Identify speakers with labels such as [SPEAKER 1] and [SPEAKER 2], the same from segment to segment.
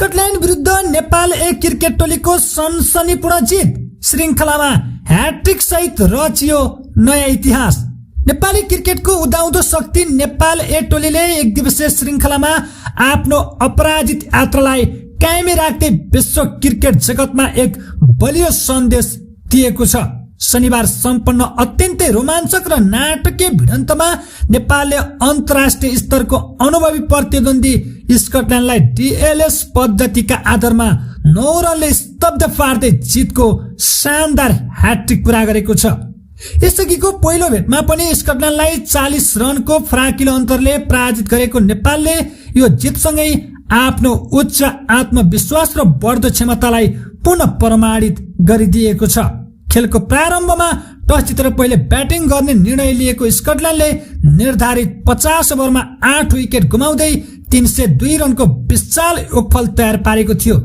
[SPEAKER 1] Scotland विरुद्ध नेपाल ए cricket टोलीको सनसनीपूर्ण जित, श्रृंखलामा ह्याट्रिक सहित रचियो नयाँ इतिहास। नेपाली क्रिकेटको उदाउँदो शक्ति नेपाल ए टोलीले एक दिवसीय श्रृंखलामा आफ्नो अपराजित यात्रालाई कायमै राख्दै विश्व क्रिकेट जगतमा एक बलियो सन्देश दिएको छ। शनिबार सम्पन्न अत्यन्तै रोमाञ्चक र नाटकीय भिडन्तमा नेपालले अन्तर्राष्ट्रिय स्तरको अनुभवी प्रतिद्वन्दी स्कटल्यान्डलाई डीएलएस पद्धतिका आधारमा 9 रनले स्तब्ध पार्दै जितको शानदार ह्याट्रिक पूरा गरेको छ। यसअघिको पहिलो भेटमा पनि स्कटल्यान्डलाई 40 रनको फराकिलो अन्तरले पराजित गरेको नेपालले यो जितसँगै आफ्नो उच्च आत्मविश्वास र बढ्दो क्षमतालाई पुनः प्रमाणित गरिदिएको छ। खेलको प्रारम्भमा टस जितेर पहिले ब्याटिङ गर्ने निर्णय लिएको स्कटल्यान्डले निर्धारित 50 ओभरमा 8 विकेट गुमाउँदै 302 रनको विशाल योगफल तयार पारेको थियो।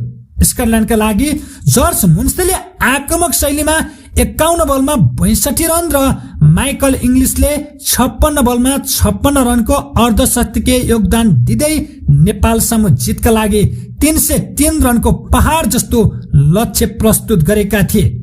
[SPEAKER 1] स्कटल्यान्डका लागि जर्ज मुन्सेले आक्रामक शैलीमा 51 बलमा 62 रन र माइकल इङ्ग्लिसले 56 बलमा 56 रनको अर्धशतकीय योगदान दिँदै नेपाल सामु जितका लागि 303 रनको पहाड जस्तो लक्ष्य प्रस्तुत गरेका थिए।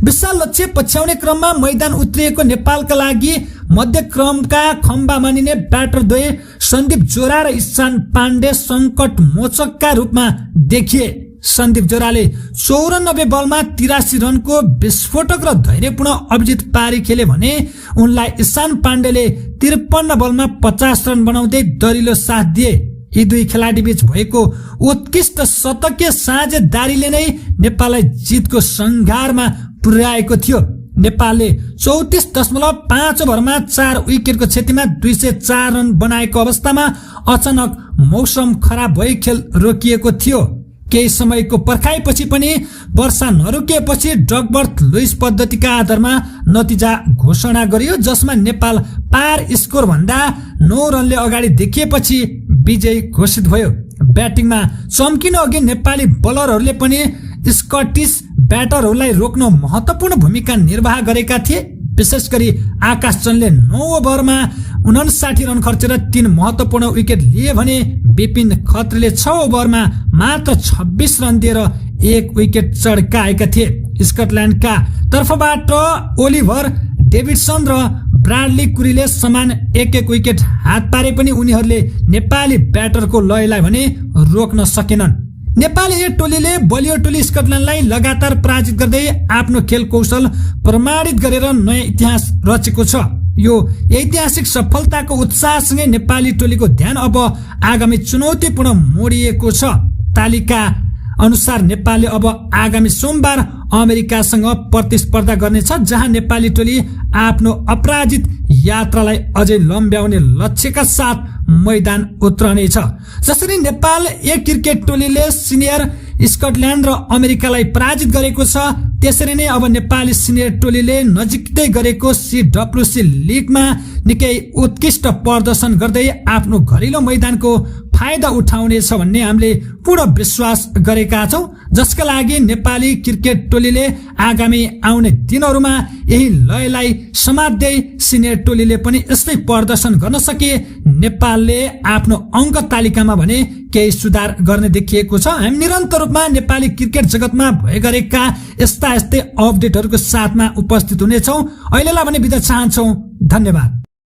[SPEAKER 1] विशाल लक्ष्य पछ्याउने क्रममा मैदान उत्रिएको नेपालका लागि मध्यक्रमका खम्बा मानिने ब्याटर द्वय सन्दीप जोरा र इशान पाण्डे संकट मोचकका रूपमा देखिए। सन्दीप जोराले 94 बलमा 83 रनको विस्फोटक र धैर्यपूर्ण अभिजित पारी खेले भने उनलाई इशान पाण्डेले 53 बलमा 50 रन बनाउँदै दरिलो साथ दिए। यी दुई खेलाडी बीच भएको उत्कृष्ट शतकीय साझेदारीले नै नेपाललाई जितको संघारमा पुर्याएको थियो। नेपालले 34.5 ओभरमा 4 विकेटको क्षतिमा 204 रन बनाएको अवस्थामा अचानक मौसम खराब भई खेल रोकिएको थियो। केही समयको पर्खाइपछि पनि वर्षा नरोकिएपछि डगबर्थ लुइस पद्धतिका आधारमा नतिजा घोषणा गरियो, जसमा नेपाल पार स्कोर भन्दा 9 रनले अगाडि देखिएपछि विजयी घोषित भयो। ब्याटिङमा चम्किन अघि नेपाली बलरहरूले पनि स्कटिश ब्याटरहरूलाई रोक्न महत्वपूर्ण भूमिका निर्वाह गरेका थिए। विशेष गरी आकाश चन्दले 9 ओभरमा 59 रन खर्चेर 3 महत्वपूर्ण विकेट लिए भने विपिन खत्रीले 6 ओभरमा मात्र 26 रन दिएर 1 विकेट चड्काएका थिए। स्कटल्यान्डका तर्फबाट ओलिभर डेभिडसन र ब्राडली कुरीले समान 1-1 विकेट हात पारे पनि उनीहरूले नेपाली ब्याटरको लयलाई भने रोक्न सकेनन्। नेपाली ए टोलीले बलियो टोली स्कटल्यान्डलाई लगातार पराजित गर्दै आफ्नो खेल कौशल प्रमाणित गरेर नयाँ इतिहास रचेको छ। यो ऐतिहासिक सफलताको उत्साहसँगै नेपाली टोलीको ध्यान अब आगामी चुनौतीपूर्ण मोडिएको छ। तालिका अनुसार नेपालले अब आगामी सोमबार अमेरिकासँग प्रतिस्पर्धा गर्नेछ, जहाँ नेपाली टोली आफ्नो अपराजित यात्रालाई अझै लम्ब्याउने लक्ष्यका साथ मैदान उत्रनेछ। जसरी नेपाल ए क्रिकेट टोलीले सिनियर स्कटल्यान्ड र अमेरिकालाई पराजित गरेको छ, त्यसरी नै अब नेपाली सिनियर टोलीले नजिकै गरेको CWC लिगमा निकै उत्कृष्ट प्रदर्शन गर्दै आफ्नो घरेलु मैदानको फाइदा उठाउनेछ भन्ने हामीले पूर्ण विश्वास गरेका छौं, जसका लागि नेपाली क्रिकेट टोलीले आगामी आउने दिनहरूमा यही लयलाई समात्दै सिनियर टोलीले पनि यस्तै प्रदर्शन गर्न सके नेपालले आफ्नो अङ्क तालिकामा भने केही सुधार गर्ने देखिएको छ। हामी निरन्तर रूपमा नेपाली क्रिकेट जगतमा भए गरेका यस्ता अपडेटहरूको साथमा उपस्थित हुनेछौं। अहिलेलाई भने बिदा चाहन्छौं। धन्यवाद।